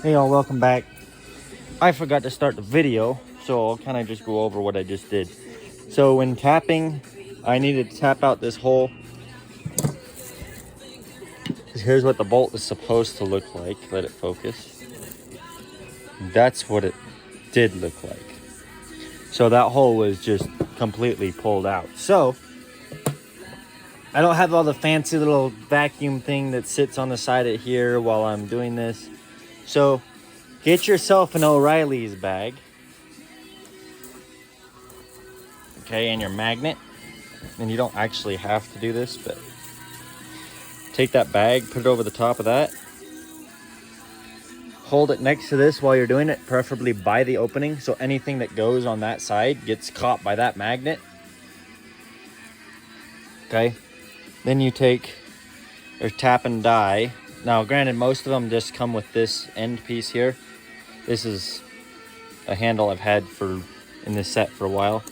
Hey y'all, welcome back. I forgot to start the video, so I'll kind of just go over what I just did. So when tapping, I needed to tap out this hole. Here's what the bolt is supposed to look like. Let it focus. That's what it did look like. So that hole was just completely pulled out. So I don't have all the fancy little vacuum thing that sits on the side of here while I'm doing this. So get yourself an O'Reilly's bag. Okay, and your magnet. And you don't actually have to do this, but take that bag, put it over the top of that. Hold it next to this while you're doing it, preferably by the opening, so anything that goes on that side gets caught by that magnet. Okay, then you take or tap and die. Now, granted, most of them just come with this end piece here. This is a handle I've had in this set for a while.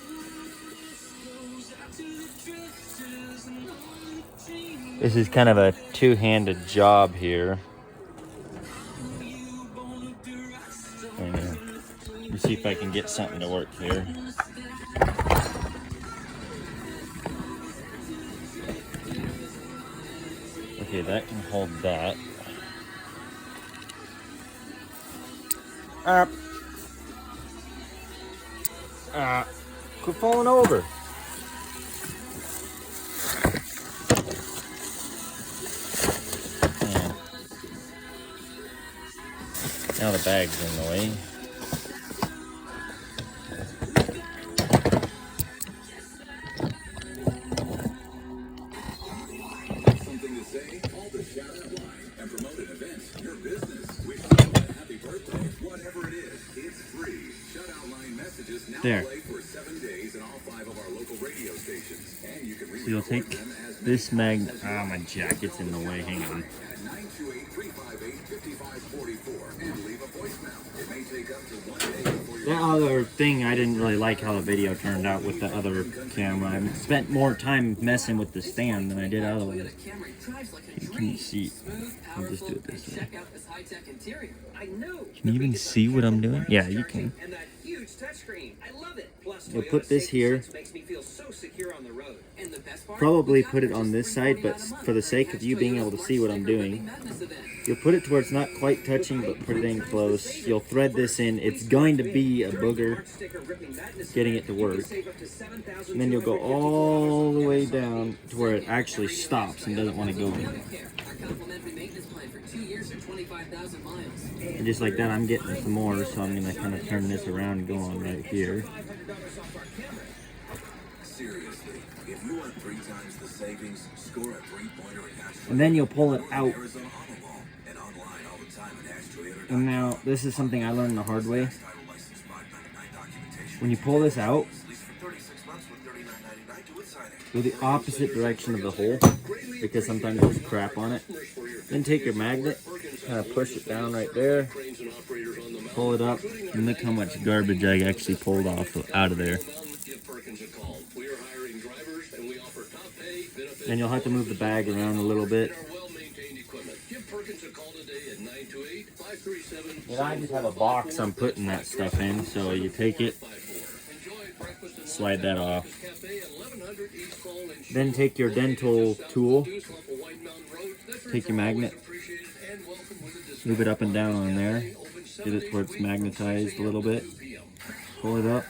This is kind of a two-handed job here. Let me see if I can get something to work here. Okay, that can hold that. Quit falling over. Yeah. Now the bag's in the way. Something to say? Call the shout out line and promote an event, your business. Wish someone a happy birthday. Whatever it is, it's free. Shout out line messages now play for 7 days in all 5 of our local radio stations. And you can so you'll take this magnet. Ah, my jacket's in the way. Hang on. That other thing, I didn't really like how the video turned out with the other camera. I spent more time messing with the stand than I did otherwise. Can you see? I'll just do it this way. Can you even see what I'm doing? Yeah, you can. We'll put this here. Probably put it on this side, but for the sake of you being able to see what I'm doing, you'll put it to where it's not quite touching, but put it in close. You'll thread this in. It's going to be a booger getting it to work. And then you'll go all the way down to where it actually stops and doesn't want to go anymore. And just like that, I'm getting some more, so I'm going to kind of turn this around and go on right here. And then you'll pull it out. And now, this is something I learned the hard way. When you pull this out, go the opposite direction of the hole, because sometimes there's crap on it. Then take your magnet, kind of push it down right there, pull it up, and look how much garbage I actually pulled off out of there. And you'll have to move the bag around a little bit. And I just have a box I'm putting that stuff in, so you take it, slide that off. Then take your dental tool, take your magnet, move it up and down on there, get it where it's magnetized a little bit, pull it up,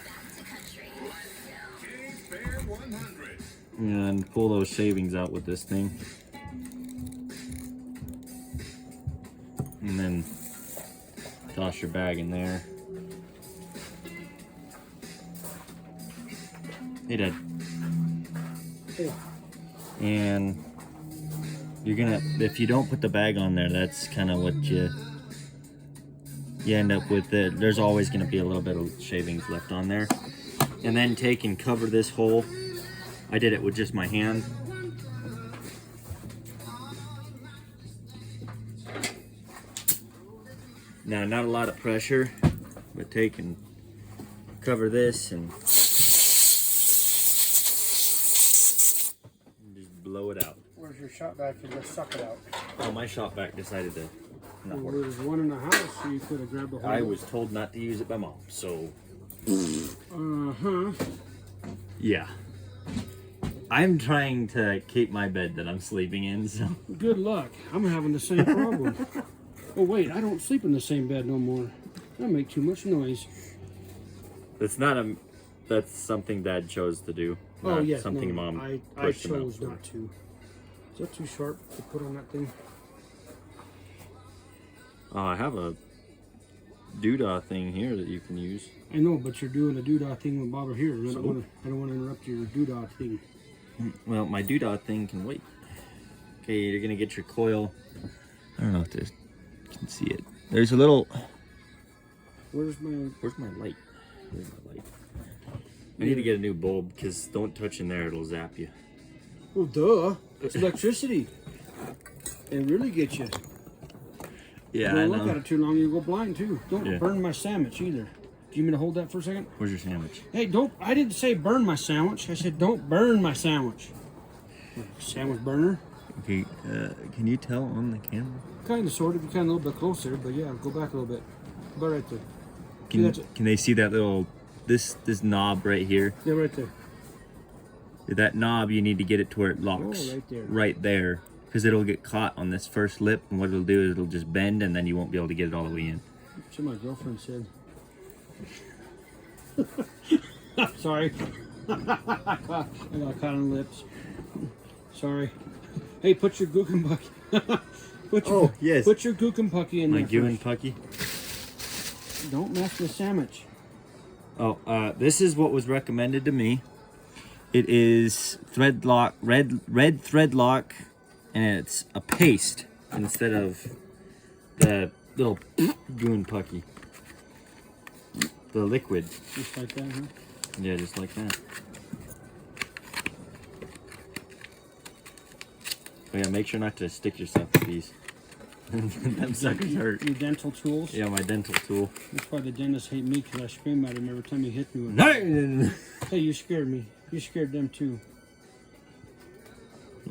and pull those shavings out with this thing. And then toss your bag in there. Hey, Dad. And you're gonna, if you don't put the bag on there, that's kind of what you end up with. There's always gonna be a little bit of shavings left on there. And then take and cover this hole. I did it with just my hand. Now, not a lot of pressure, but take and cover this and just blow it out. Where's your shot vac? You just suck it out. Oh, my shop vac decided to not Well, working. there's one in the house, so you could have grabbed the whole. I was told not to use it by mom, so Uh-huh. yeah. I'm trying to keep my bed that I'm sleeping in, so Good luck. I'm having the same problem. Oh, wait, I don't sleep in the same bed no more. I make too much noise. that's something Dad chose to do. Oh, Not yes. something No, Mom I pushed him out chose for. not to. Is that too sharp to put on that thing? I have a doodah thing here that you can use. I know, but you're doing a doodah thing with Bobber here. I So? don't want to interrupt your doodah thing. Well, my doodah thing can wait. Okay, you're gonna get your coil. I don't know if you can see it. There's a little. Where's my Where's my light? Where's my light? I need to get a new bulb because don't touch in there; it'll zap you. Oh, duh. It's electricity. It really gets you. Yeah, I Don't look know. at it too long, you go blind too. Don't Yeah. burn my sandwich either. Do you mean to hold that for a second? Where's your sandwich? Hey, don't. I didn't say burn my sandwich. I said don't burn my sandwich. Sandwich burner? Okay, can you tell on the camera? Kind of, sort of. You kind of a little bit closer, but yeah, go back a little bit. About right there. Can, that's it. can they see that little this knob right here? Yeah, right there. That knob, you need to get it to where it locks. Oh, right there. Right there. Because it'll get caught on this first lip, and what it'll do is it'll just bend, and then you won't be able to get it all the way in. That's what my girlfriend said. Sorry. I got caught on the lips. Sorry. Hey, put your gookenbucky. Yes. Put your gookenbucky in My there. Goo first. Pucky. Don't mess with sandwich. Oh, this is what was recommended to me. It is thread lock, red thread lock, and it's a paste instead of the little goon pucky. The liquid. Just like that, huh? Yeah, just like that. Oh yeah, make sure not to stick yourself with these. Them suckers hurt. Your dental tools. Yeah, my dental tool. That's why the dentists hate me, because I scream at him every time he hits me with it. No! Hey, you scared me. You scared them too.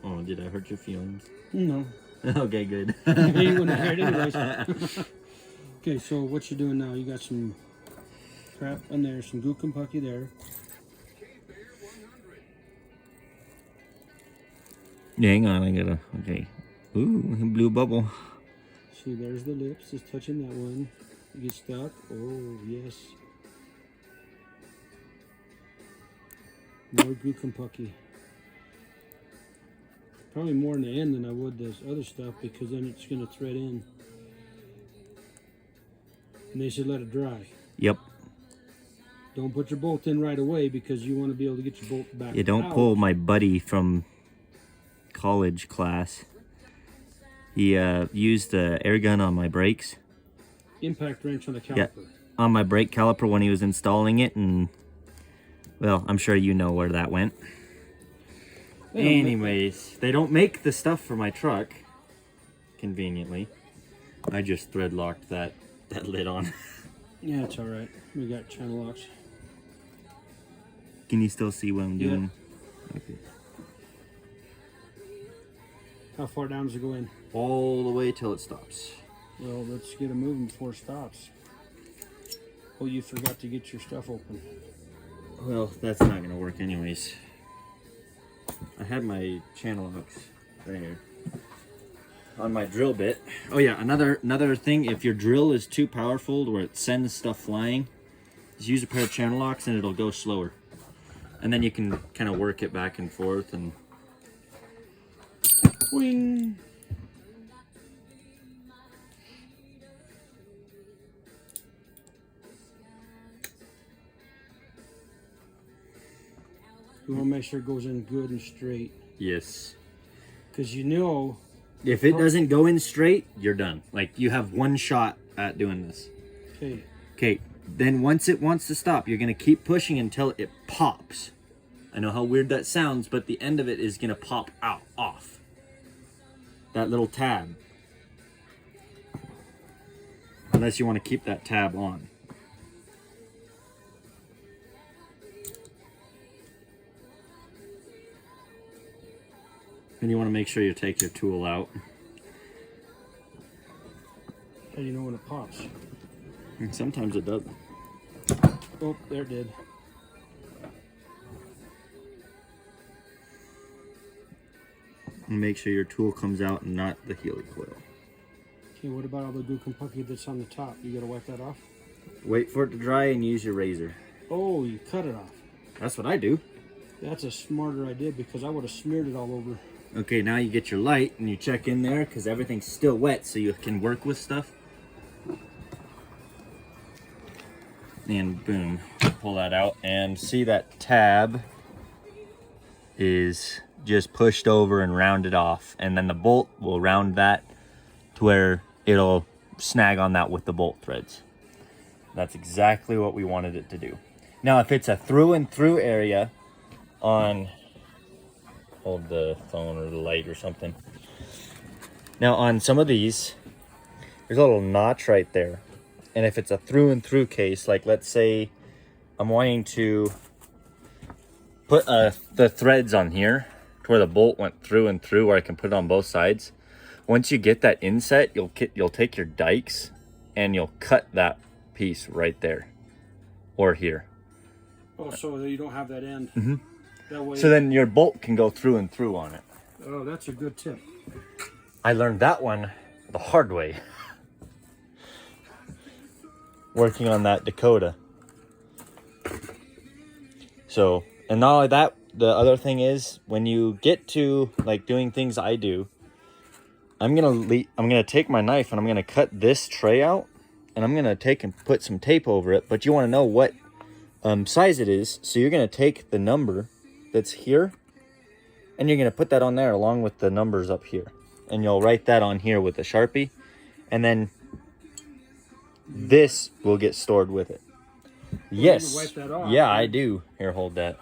Oh, did I hurt your feelings? No. Okay, good. You wouldn't have heard anyways. Okay, so what you doing now? You got some crap in there, some gookenbucky there. Yeah, hang on, I gotta. Okay. Ooh, blue bubble. See, there's the lips. Just touching that one. You get stuck. Oh, yes. More gookenbucky. Probably more in the end than I would this other stuff, because then it's going to thread in. And they should let it dry. Yep. Don't put your bolt in right away, because you want to be able to get your bolt back Yeah, don't out. pull my buddy from college class. He used the air gun on my brakes. Impact wrench on the caliper. Yeah, on my brake caliper when he was installing it, and well, I'm sure you know where that went. Anyways, they don't make the stuff for my truck, conveniently. I just thread locked that lid on. Yeah, it's all right. We got channel locks. Can you still see what I'm Yeah. doing? Okay. How far down does it go in? All the way till it stops. Well, let's get it moving before it stops. Oh, you forgot to get your stuff open. Well, that's not gonna work anyways. I had my channel hooks right here on my drill bit. Oh yeah, another thing, if your drill is too powerful to where it sends stuff flying, just use a pair of channel locks and it'll go slower. And then you can kind of work it back and forth and Wing! You want to make sure it goes in good and straight. yes. Because you know... If it doesn't go in straight, you're done. Like, you have one shot at doing this. Okay. Okay, then once it wants to stop, you're going to keep pushing until it pops. I know how weird that sounds, but the end of it is going to pop out, off. That little tab. Unless you want to keep that tab on. And you want to make sure you take your tool out. do you know when it pops? And sometimes it doesn't. Oh, there it did. And make sure your tool comes out and not the helicoil. Okay, what about all the gookumpucky that's on the top? You gotta wipe that off? Wait for it to dry and use your razor. Oh, you cut it off. That's what I do. That's a smarter idea because I would have smeared it all over. Okay, now you get your light and you check in there because everything's still wet so you can work with stuff. And boom, pull that out and see that tab is just pushed over and rounded off, and then the bolt will round that to where it'll snag on that with the bolt threads. That's exactly what we wanted it to do. Now if it's a through and through area on, hold the phone or the light or something. Now on some of these, there's a little notch right there. And if it's a through and through case, like let's say I'm wanting to put the threads on here to where the bolt went through and through, where I can put it on both sides. Once you get that inset, you'll take your dikes and you'll cut that piece right there or here. Oh, so you don't have that end. Mm-hmm. That way. So then your bolt can go through and through on it. Oh, that's a good tip. I learned that one the hard way. Working on that Dakota. So, and not only that, the other thing is when you get to like doing things I do, I'm gonna take my knife and I'm gonna cut this tray out, and I'm gonna take and put some tape over it. But you want to know what size it is, so you're gonna take the number that's here, and you're gonna put that on there along with the numbers up here, and you'll write that on here with a Sharpie, and then this will get stored with it. Yes. Wipe that off, yeah, right? I do. Here, hold that.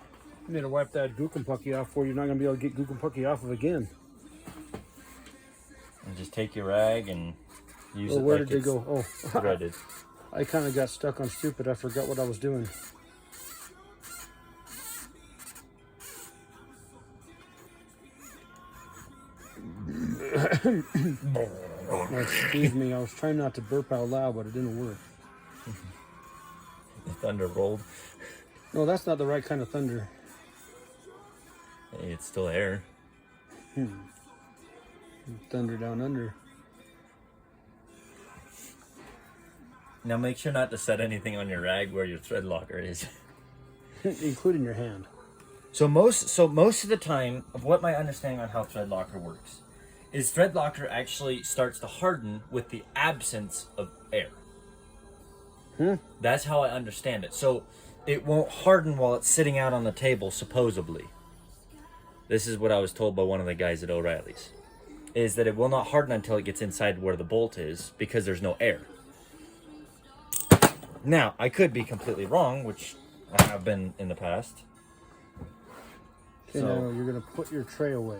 You need to wipe that gookumpucky off, or you're not going to be able to get gookumpucky off of again. And just take your rag and use it. Where like did they go? Oh, threaded. I kind of got stuck on stupid. I forgot what I was doing. Excuse me, I was trying not to burp out loud, but it didn't work. The thunder rolled. No, that's not the right kind of thunder. Hey, it's still air. Thunder down under. Now make sure not to set anything on your rag where your thread locker is. Including your hand. So most of the time, of what my understanding on how thread locker works, is thread locker actually starts to harden with the absence of air. That's how I understand it. So it won't harden while it's sitting out on the table, supposedly. This is what I was told by one of the guys at O'Reilly's. Is that it will not harden until it gets inside where the bolt is, because there's no air. Now, I could be completely wrong, which I have been in the past. Okay, now you're going to put your tray away,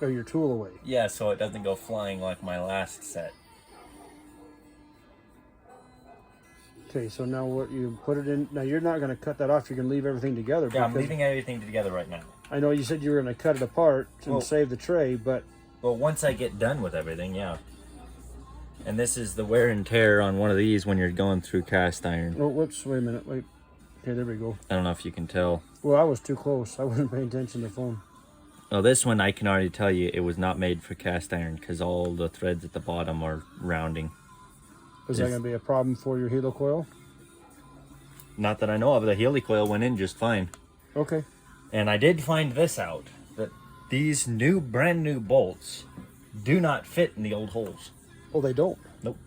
or your tool away. Yeah, so it doesn't go flying like my last set. Okay, so now what you put it in, now you're not going to cut that off, you're going to leave everything together. Yeah, I'm leaving everything together right now. I know you said you were going to cut it apart and save the tray, but... Well, once I get done with everything, yeah. And this is the wear and tear on one of these when you're going through cast iron. Oh, whoops, wait a minute, wait. Okay, there we go. I don't know if you can tell. Well, I was too close. I wasn't paying attention to the phone. Oh, this one I can already tell you it was not made for cast iron because all the threads at the bottom are rounding. Is that going to be a problem for your helicoil? Not that I know of. The helicoil went in just fine. Okay. And I did find this out, that these brand new bolts do not fit in the old holes. Oh, they don't? Nope.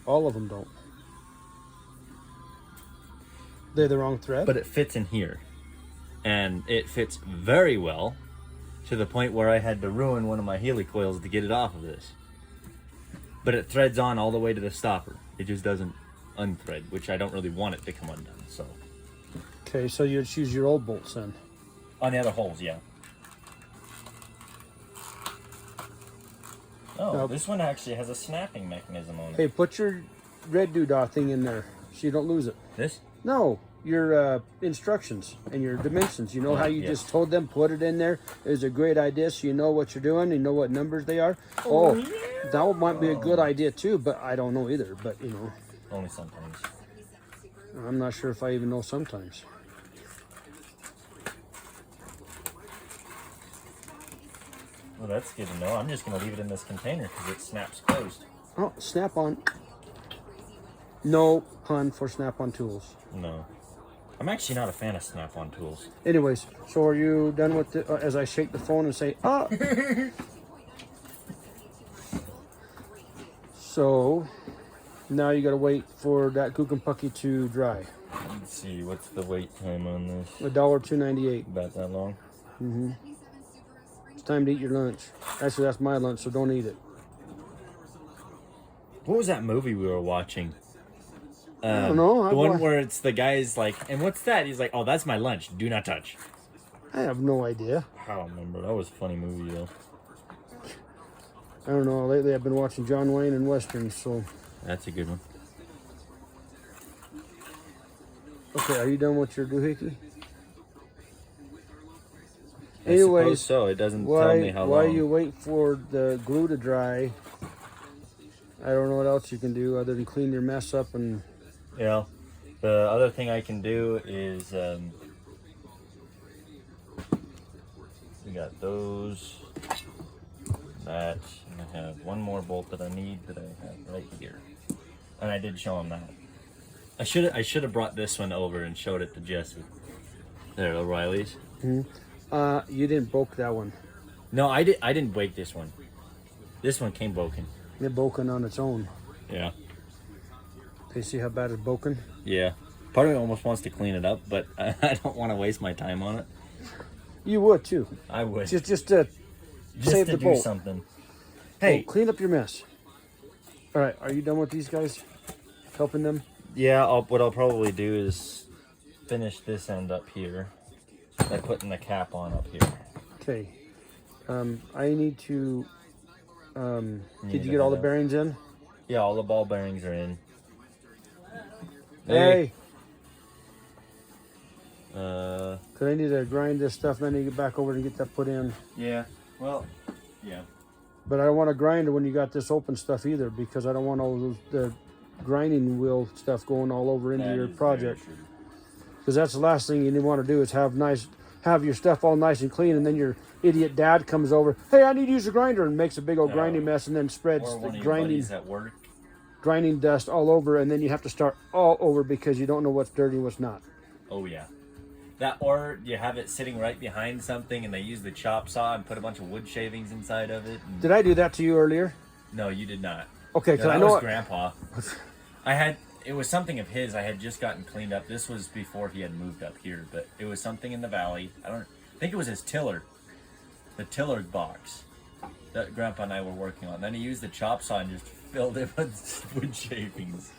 All of them don't. They're the wrong thread? But it fits in here. And it fits very well, to the point where I had to ruin one of my helicoils to get it off of this. But it threads on all the way to the stopper. It just doesn't unthread, which I don't really want it to come undone, so. Okay, so you'd choose your old bolts then? On the other holes, yeah. Oh, Now, this one actually has a snapping mechanism on it. Hey, put your red doodah thing in there so you don't lose it. This? No, your instructions and your dimensions. You know how you just told them put it in there. It's a great idea, so you know what you're doing. You know what numbers they are. Oh, that might be a good idea too, but I don't know either. But you know, only sometimes. I'm not sure if I even know sometimes. Well, that's good to know. I'm just gonna leave it in this container because it snaps closed. Oh, Snap-on. No pun for Snap-on tools. No. I'm actually not a fan of Snap-on tools. Anyways, so are you done with the, as I shake the phone and say, ah. So, now you gotta wait for that Kukenpucky to dry. Let's see, what's the wait time on this? $1.298. About that long? Mm-hmm. It's time to eat your lunch. Actually, that's my lunch, so don't eat it. What was that movie we were watching? I don't know. The one where it's the guy's like, and what's that? He's like, oh, that's my lunch. Do not touch. I have no idea. I don't remember. That was a funny movie, though. I don't know. Lately, I've been watching John Wayne and Westerns, so... That's a good one. Okay, are you done with your doohickey? I suppose so. It doesn't tell me how long. While you wait for the glue to dry, I don't know what else you can do other than clean your mess up and... Yeah. The other thing I can do is... we got those... That, and I have one more bolt that I need that I have right here. And I did show him that. I should have brought this one over and showed it to Jesse. There, O'Reilly's. Mm-hmm. You didn't broke that one. No, I didn't break this one. This one came broken. It broken on its own. Yeah. Okay, see how bad it's broken? Yeah. Part of me almost wants to clean it up, but I don't want to waste my time on it. You would too. I would. Just to save the bolt. Something. Hey, clean up your mess. All right, are you done with these guys? Helping them? Yeah. What I'll probably do is finish this end up here by putting the cap on up here. Okay. I need to. Did you get all the bearings in? Yeah, all the ball bearings are in. Hey. Cause I need to grind this stuff, then I need to get back over and get that put in. Yeah. Well. Yeah. But I don't want to grind it when you got this open stuff either, because I don't want all the grinding wheel stuff going all over into your project. Because that's the last thing you want to do is have your stuff all nice and clean, and then your idiot dad comes over. Hey, I need to use a grinder, and makes a big old grinding mess, and then spreads the grinding dust all over, and then you have to start all over because you don't know what's dirty and what's not. Oh yeah. That, or you have it sitting right behind something and they use the chop saw and put a bunch of wood shavings inside of it. Did I do that to you earlier? No, you did not. Okay, because I know was Grandpa. It was something of his. I had just gotten cleaned up. This was before he had moved up here, but it was something in the valley. I think it was his tiller, the tiller box that Grandpa and I were working on. Then he used the chop saw and just filled it with wood shavings.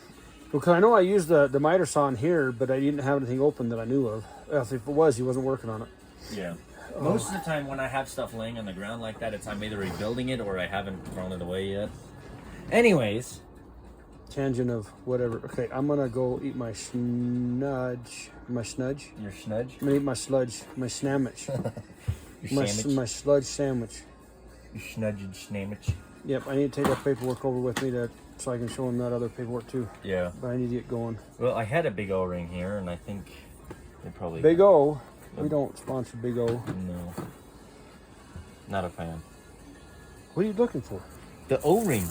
Because I know I used the miter saw in here, but I didn't have anything open that I knew of. If it was, he wasn't working on it. Yeah. Most of the time when I have stuff laying on the ground like that, I'm either rebuilding it or I haven't thrown it away yet. Anyways. Tangent of whatever. Okay, I'm going to go eat my snudge. My snudge? Your snudge? I'm going to eat my sludge. My sandwich. my sludge sandwich. Your snudge sandwich. Yep, I need to take that paperwork over with me so I can show him that other paperwork too. Yeah. But I need to get going. Well, I had a big O-ring here, and I think they probably... Big O? We don't sponsor Big O. No. Not a fan. What are you looking for? The O-ring.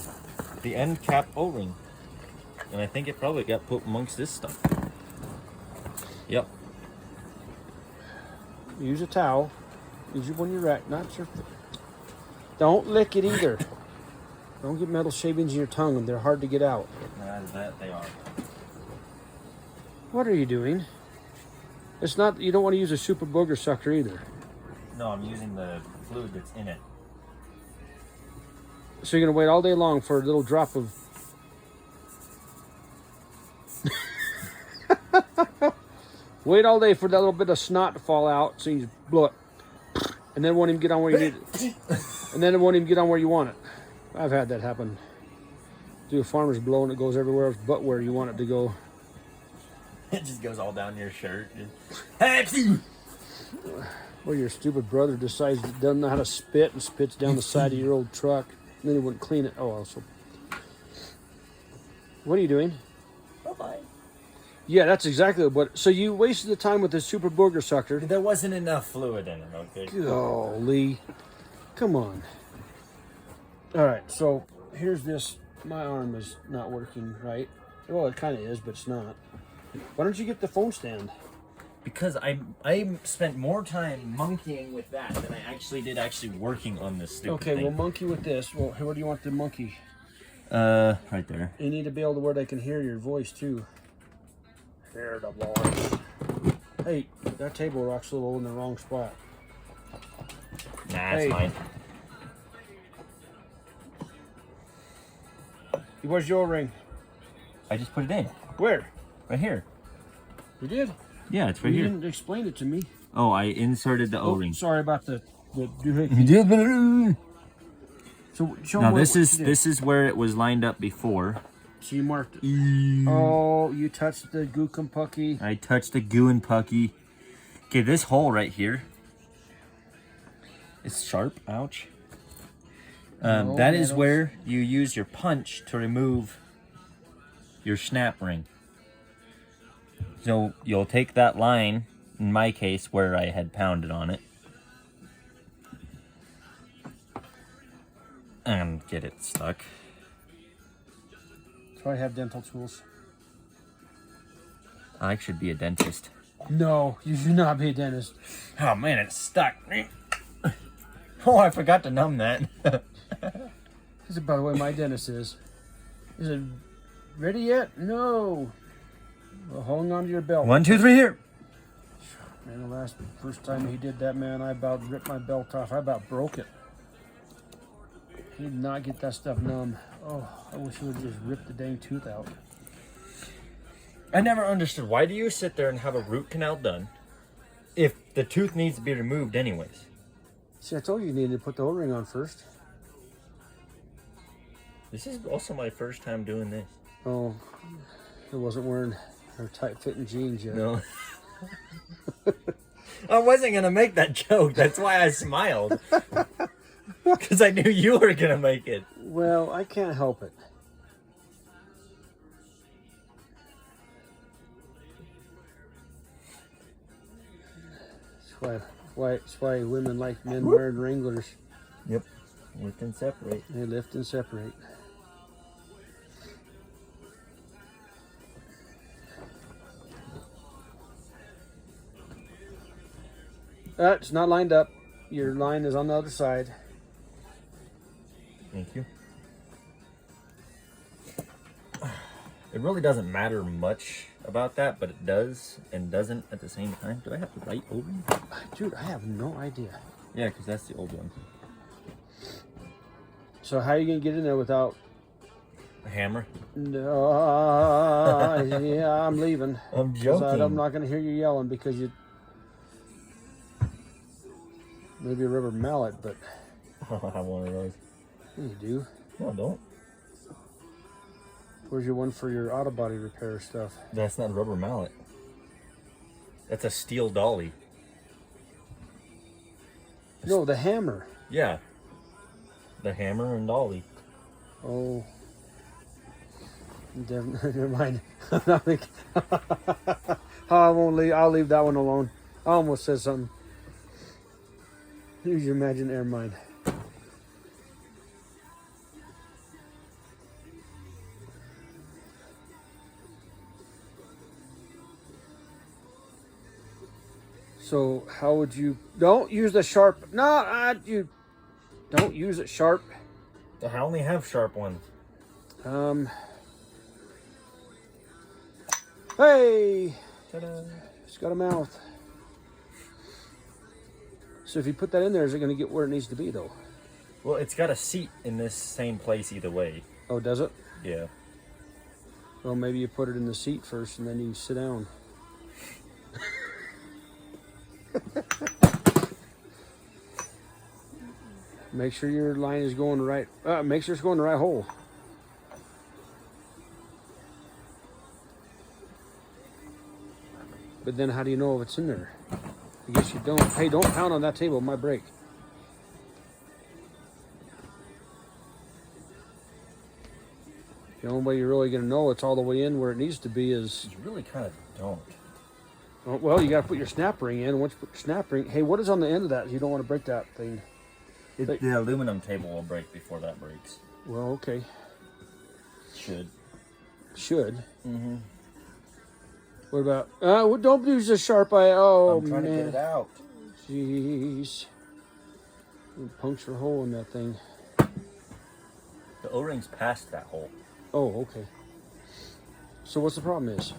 The end cap O-ring. And I think it probably got put amongst this stuff. Yep. Use a towel. Use it when you're right. Not your... Don't lick it either. Don't get metal shavings in your tongue, and they're hard to get out. That they are. What are you doing? It's not. You don't want to use a super booger sucker either. No, I'm using the fluid that's in it. So you're gonna wait all day long for a little drop of. Wait all day for that little bit of snot to fall out, so you just blow it, and then it won't even get on where you need it, and then it won't even get on where you want it. I've had that happen. Do a farmer's blow and it goes everywhere else but where you want it to go. It just goes all down your shirt. Just, Or your stupid brother decides he doesn't know how to spit and spits down the side of your old truck. And then he wouldn't clean it. Oh, also. What are you doing? Bye-bye. Yeah, that's exactly what. So you wasted the time with this super booger sucker. There wasn't enough fluid in it, okay? Golly. Come on. All right, so here's this. My arm is not working right. Well, it kind of is, but it's not. Why don't you get the phone stand? Because I spent more time monkeying with that than I actually did working on this stupid Okay, thing. we'll monkey with this. Well, where do you want the monkey? Right there. You need to be able to where they can hear your voice too. There, the voice. Hey, that table rock's a little in the wrong spot. Nah, Hey. it's fine. Where's your ring? I just put it in. Where? Right here. You did? Yeah, it's right You here. didn't explain it to me. Oh, I inserted the O-ring. Sorry about the doohickey. So show Now me this what is you did. where it was lined up before. So you marked it. Oh, you touched the gookumpucky. I touched the goo and pucky. Okay, this hole right here is sharp. Ouch. No, that is metals. where you use your punch to remove your snap ring. So you'll take that line, in my case, where I had pounded on it, and get it stuck. So I have dental tools. I should be a dentist. No, you should not be a dentist. Oh man, it's stuck. Oh, I forgot to numb that. This is, by the way, my dentist is. Is it ready yet? No. Well, hold on to your belt. 1, 2, 3, here. Man, the first time he did that, man, I about ripped my belt off. I about broke it. He did not get that stuff numb. Oh, I wish he would just rip the dang tooth out. I never understood, why do you sit there and have a root canal done if the tooth needs to be removed anyways? See, I told you needed to put the O-ring on first. This is also my first time doing this. Oh, I wasn't wearing her tight-fitting jeans yet. No. I wasn't going to make that joke. That's why I smiled. Because I knew you were going to make it. Well, I can't help it. That's why women like men wearing Wranglers. Yep. Lift and separate. They lift and separate. It's not lined up. Your line is on the other side. Thank you. It really doesn't matter much about that, but it does and doesn't at the same time. Do I have the right O-ring? Dude, I have no idea. Yeah, because that's the old one. So how are you going to get in there without... A hammer? No, yeah, I'm leaving. I'm 'Cause joking. I'm not going to hear you yelling because you... Maybe a rubber mallet, but... I don't have one of those. You do. No, don't. Where's your one for your auto body repair stuff? That's not a rubber mallet. That's a steel dolly. No, the hammer. Yeah. The hammer and dolly. Oh. Never mind. I'm not thinking. I won't leave. I'll leave that one alone. I almost said something. Use your imaginary mind. So how would you? Don't use the sharp. No, you don't use it sharp. I only have sharp ones. Hey, Ta-da. it's got a mouth. So if you put that in there, is it going to get where it needs to be though? Well, it's got a seat in this same place either way. Oh, does it? Yeah. Well, maybe you put it in the seat first and then you sit down. Make sure your line is going the right. Make sure it's going the right hole. But then how do you know if it's in there? I guess you don't. Hey, don't pound on that table. It might break. The only way you're really going to know it's all the way in where it needs to be is... You really kind of don't. Well, you got to put your snap ring in. Once you put your snap ring... Hey, what is on the end of that? You don't want to break that thing. The aluminum table will break before that breaks. Well, okay. Should. Mm-hmm. What about... well, don't use a sharp eye. Oh, I'm trying man. to get it out. Jeez. Puncture a hole in that thing. The O-ring's past that hole. Oh, okay. So what's the problem is?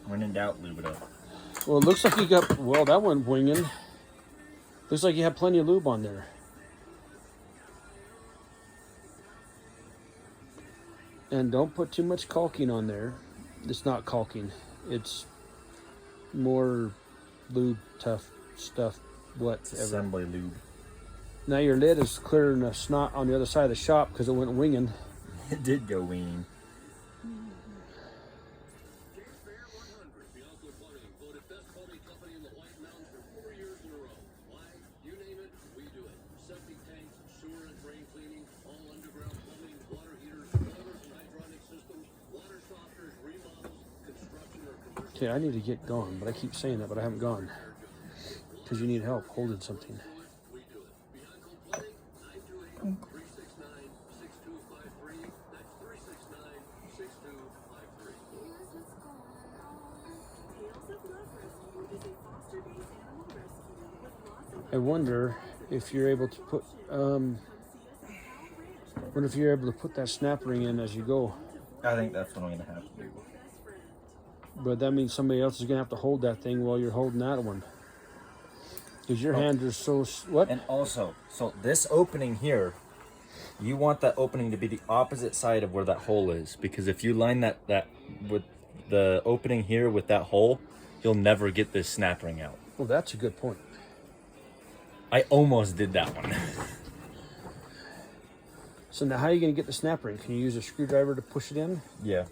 When in doubt, lube it up. Well, it looks like you got... Well, that one winging. Looks like you have plenty of lube on there. And don't put too much caulking on there. It's not caulking. It's more lube, tough stuff, whatever. It's assembly lube. Now your lid is clearing the snot on the other side of the shop because it went winging. It did go winging. Okay, I need to get gone, but I keep saying that, but I haven't gone. Because you need help holding something. I wonder if you're able to put, wonder if you're able to put that snap ring in as you go. I think that's what I'm going to have to do. But that means somebody else is going to have to hold that thing while you're holding that one. Because your hands are so... What? And also, so this opening here, you want that opening to be the opposite side of where that hole is. Because if you line that with the opening here with that hole, you'll never get this snap ring out. Well, that's a good point. I almost did that one. So now how are you going to get the snap ring? Can you use a screwdriver to push it in? Yeah.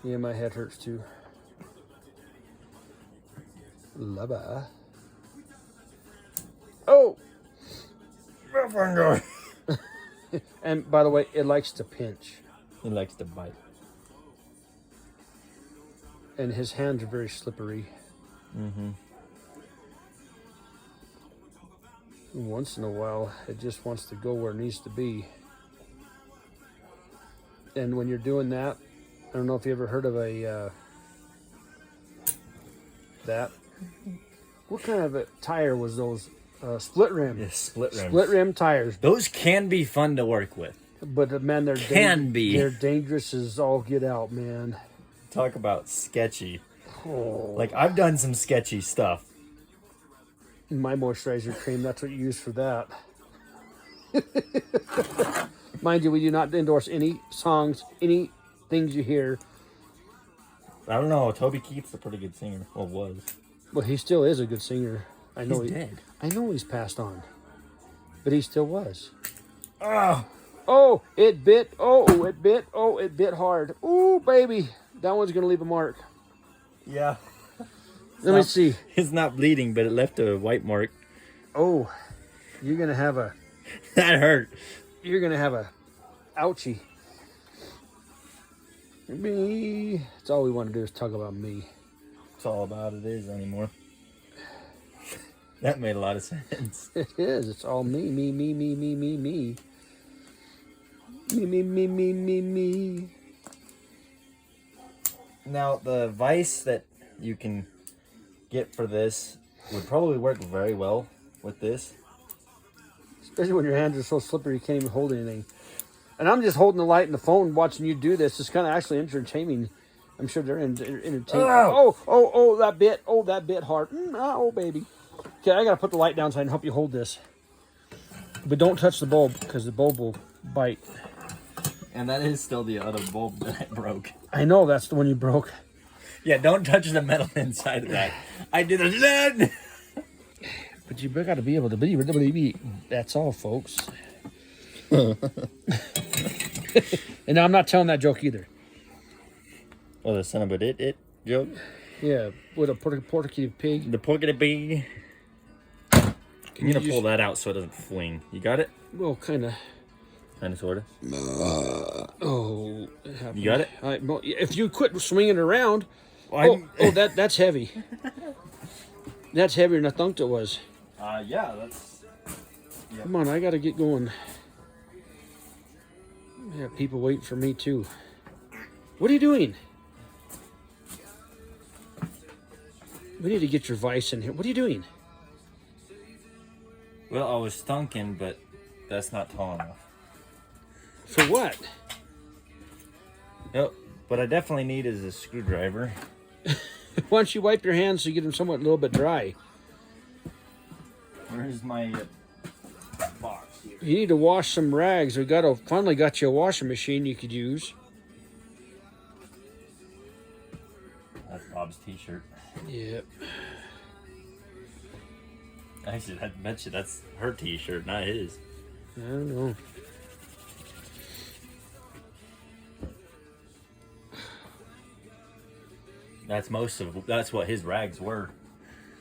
Yeah, my head hurts too. Lubba. Oh! And by the way, it likes to pinch. He likes to bite. And his hands are very slippery. Mm-hmm. Once in a while, it just wants to go where it needs to be. And when you're doing that, I don't know if you ever heard of a that. What kind of a tire was those? Split rim. Yeah, split rims. Split rim tires. Those can be fun to work with. But man, they're they're dangerous as all get out, man. Talk about sketchy. Oh. Like, I've done some sketchy stuff. My moisturizer cream, that's what you use for that. Mind you, we do not endorse any songs, any things you hear. I don't know. Toby Keith's a pretty good singer. Well, was. Well, he still is a good singer. I know he's dead. I know he's passed on. But he still was. Oh! Oh, it bit. Oh, it bit. Oh, it bit hard. Ooh, baby. That one's going to leave a mark. Yeah. Let me see. It's not bleeding, but it left a white mark. Oh, you're going to have a... That hurt. You're going to have a... Ouchie. Me. It's all we want to do is talk about me. That's all about it is anymore. That made a lot of sense. It is. It's all me, me, me, me, me, me, me. Me, me, me, me, me, me. Now, the vise that you can get for this would probably work very well with this. Especially when your hands are so slippery you can't even hold anything. And I'm just holding the light and the phone watching you do this. It's kind of actually entertaining. I'm sure they're entertaining. Oh, that bit. Oh, that bit hard. Oh, baby. Okay, I got to put the light down so I can help you hold this. But don't touch the bulb because the bulb will bite. And that is still the other bulb that I broke. I know, that's the one you broke. Yeah, don't touch the metal inside of that. I did a lead. But you got to be able to be. That's all, folks. And I'm not telling that joke either. Oh, the son of a it joke? Yeah, with a porcupine pig. The porky pig. I'm gonna pull that out so it doesn't fling. You got it? Well, kind of. Kind of, sort of. Oh, it happened. You got it? Well, if you quit swinging around. Well, That's heavy. That's heavier than I thought it was. Yeah, that's... Yeah. Come on, I gotta get going. Yeah, people waiting for me too. What are you doing? We need to get your vice in here. What are you doing? Well, I was stunking, but that's not tall enough. For what? Yep, what I definitely need is a screwdriver. Why don't you wipe your hands so you get them somewhat a little bit dry? Where's my box here? You need to wash some rags. We finally got you a washing machine you could use. That's Bob's t-shirt. Yep. Actually, I bet you that's her t-shirt, not his. I don't know. That's what his rags were.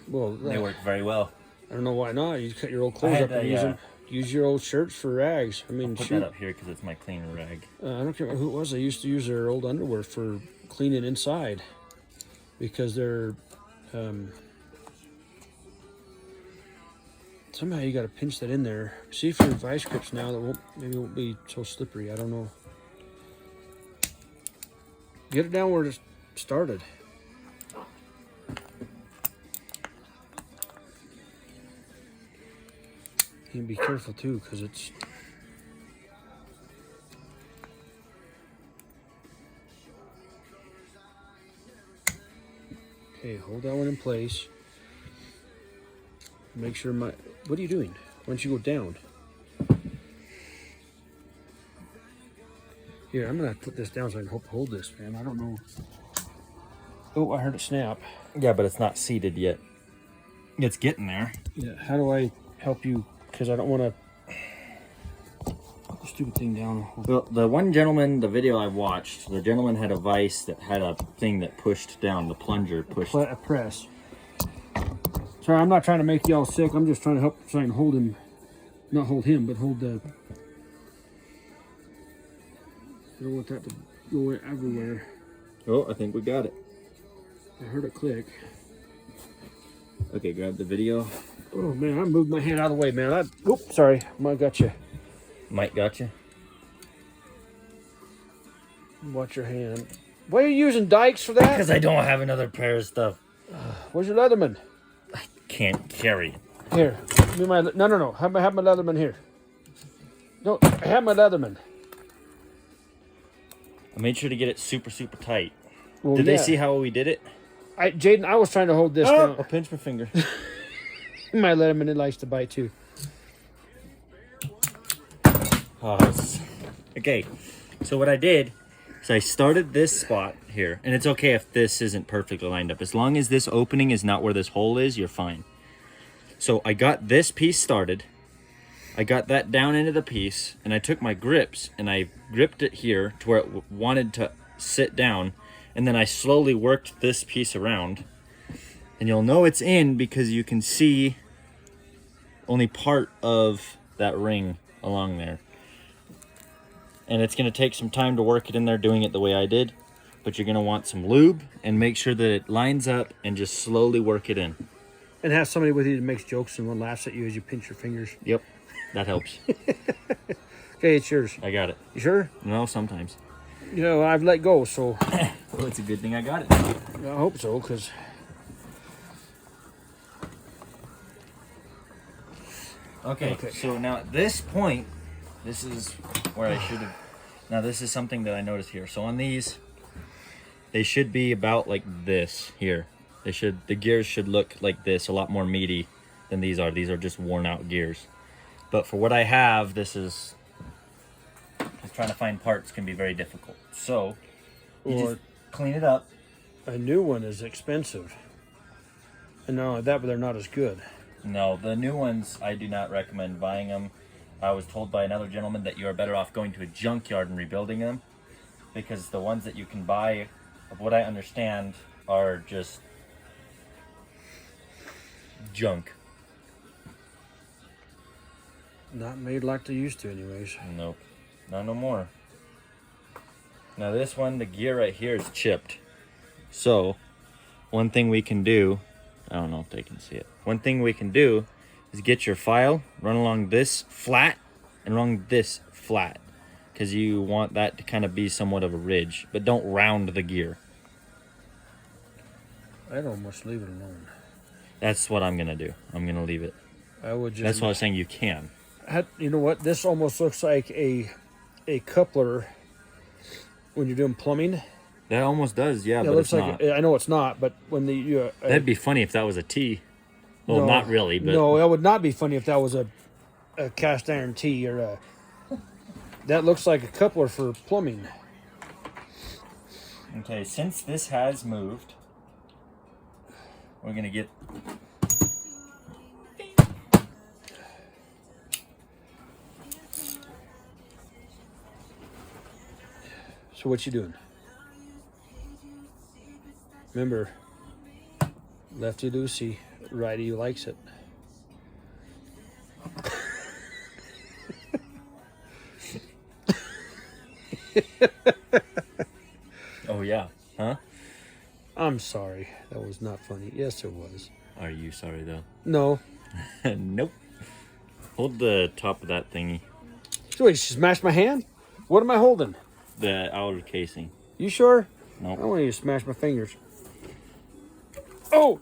Well, They worked very well. I don't know why not. You cut your old clothes up and use your old shirts for rags. I mean, Put that up here because it's my cleaner rag. I don't care who it was. They used to use their old underwear for cleaning inside because they're somehow you got to pinch that in there. See if your vice grips now that won't be so slippery. I don't know. Get it down where it started. You can be careful too, because it's... Okay, hold that one in place. Make sure what are you doing? Why don't you go down? Here, I'm gonna put this down so I can hold this, man. I don't know. Oh, I heard it snap. Yeah, but it's not seated yet. It's getting there. Yeah, how do I help you? Because I don't want to put the stupid thing down. Well, the one gentleman, the video I watched, the gentleman had a vise that had a thing that pushed down, the plunger pushed. A press. Sorry, I'm not trying to make y'all sick. I'm just trying to help so I can hold him. Not hold him, but hold the... I don't want that to go everywhere. Oh, I think we got it. I heard it click. Okay, grab the video. Oh man, I moved my hand out of the way, man. Oops, sorry. I got you. Mike got you. Watch your hand. Why are you using dikes for that? Because I don't have another pair of stuff. Where's your Leatherman? I can't carry it. Here. No. Have my Leatherman here. No, I have my Leatherman. I made sure to get it super, super tight. Well, did they see how we did it? Jaden, I was trying to hold this down. I'll pinch my finger. My Leatherman, it likes to bite too. Okay, so what I did is I started this spot here, and it's okay if this isn't perfectly lined up. As long as this opening is not where this hole is, you're fine. So I got this piece started. I got that down into the piece, and I took my grips, and I gripped it here to where it wanted to sit down, and then I slowly worked this piece around. And you'll know it's in because you can see only part of that ring along there. And it's going to take some time to work it in there doing it the way I did. But you're going to want some lube and make sure that it lines up and just slowly work it in. And have somebody with you that makes jokes and one laughs at you as you pinch your fingers. Yep, that helps. Okay, it's yours. I got it. You sure? No, sometimes. You know, I've let go, so... Well, it's a good thing I got it. I hope so, because... Okay, so now at this point, this is where I should have... Now this is something that I noticed here. So on these, they should be about like this here. The gears should look like this, a lot more meaty than these are. These are just worn out gears. But for what I have, just trying to find parts can be very difficult. So you just clean it up. A new one is expensive. And not only that, but they're not as good. No, the new ones, I do not recommend buying them. I was told by another gentleman that you are better off going to a junkyard and rebuilding them, because the ones that you can buy, of what I understand, are just junk. Not made like they used to, anyways. Nope, not no more. Now this one, the gear right here is chipped. So, one thing we can do, I don't know if they can see it. One thing we can do is get your file, run along this flat, and run this flat. Because you want that to kind of be somewhat of a ridge, but don't round the gear. I'd almost leave it alone. That's what I'm gonna do. I'm gonna leave it. I would just. That's what I was saying. You can. You know what? This almost looks like a coupler when you're doing plumbing. That almost does, yeah, It but looks it's like not. I know it's not, but when That'd be funny if that was a T. Well, no, not really, but no, that would not be funny if that was a cast iron T or a. That looks like a coupler for plumbing. okay. Since this has moved, we're gonna get. So what you doing? Remember, lefty loosey, righty likes it. Oh yeah, huh? I'm sorry, that was not funny. Yes, it was. Are you sorry though? No. Nope. Hold the top of that thingy, So wait, you smashed my hand? What am I holding? the outer casing. You sure? Nope. I don't want you to smash my fingers. Oh!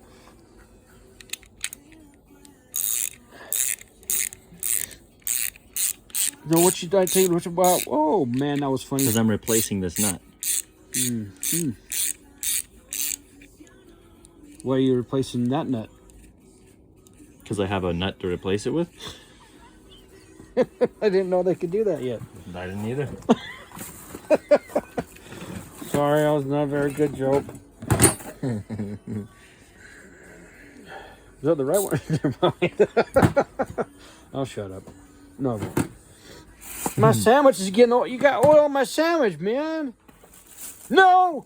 No, what you I tell you what about? Oh man, that was funny. Because I'm replacing this nut. Why are you replacing that nut? Because I have a nut to replace it with. I didn't know they could do that yet. I didn't either. Sorry, that was not a very good joke. Is that the right one? Never mind. I'll shut up. No. My sandwich is getting oil. You got oil on my sandwich, man. No!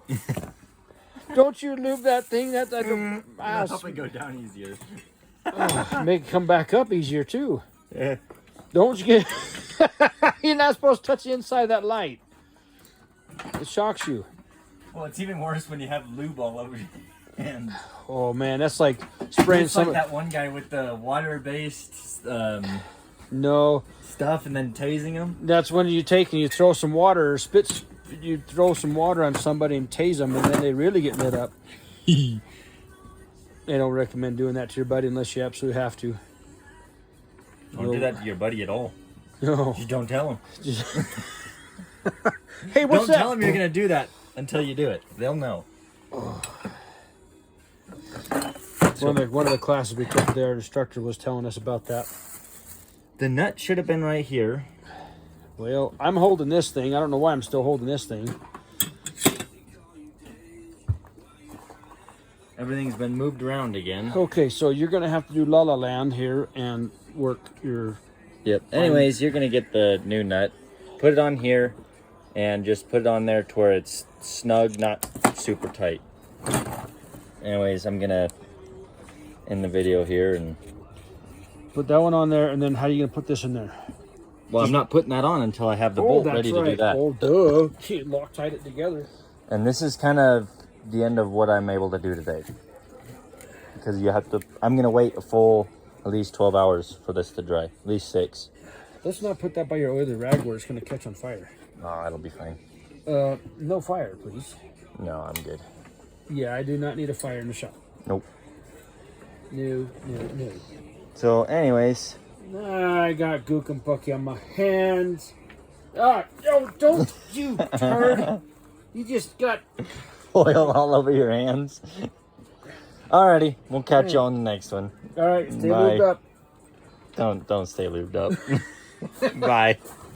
Don't you lube that thing. That's like Help it go down easier. make it come back up easier too. Yeah. Don't you get? You're not supposed to touch the inside of that light. It shocks you. Well, it's even worse when you have lube all over your hands. Oh man, that's like spraying It's some. like that one guy with the water-based No, stuff and then tasing them. that's when you take and you throw some water or spits. You throw some water on somebody and tase them, and then they really get lit up. They don't recommend doing that to your buddy unless you absolutely have to. Don't do that to your buddy at all. No. Just don't tell him. Hey, what's Don't that? tell them you're gonna do that until you do it. They'll know. One of the classes we took there, the instructor was telling us about that. The nut should have been right here. Well, I'm holding this thing. I don't know why I'm still holding this thing. Everything's been moved around again. Okay, so you're gonna have to do La La Land here and work your. Yep. Anyways, you're gonna get the new nut, put it on here, and just put it on there to where it's snug, not super tight. Anyways, I'm gonna end the video here, and Put that one on there, and then how are you gonna put this in there? well, I'm not putting that on until I have the bolt ready to do that. Oh, duh. Loctite it together. And this is kind of the end of what I'm able to do today, because you have to. I'm gonna wait a full at least 12 hours for this to dry, at least 6. Let's not put that by your oily rag where it's gonna catch on fire. Oh, it'll be fine. No fire, please. No, I'm good. Yeah, I do not need a fire in the shop. Nope. No. So, anyways, I got gook and bucky on my hands. Ah, no, don't you turd. You just got... oil all over your hands. Alrighty, we'll catch you on the next one. All right, stay Bye. lubed up. Don't stay lubed up. Bye.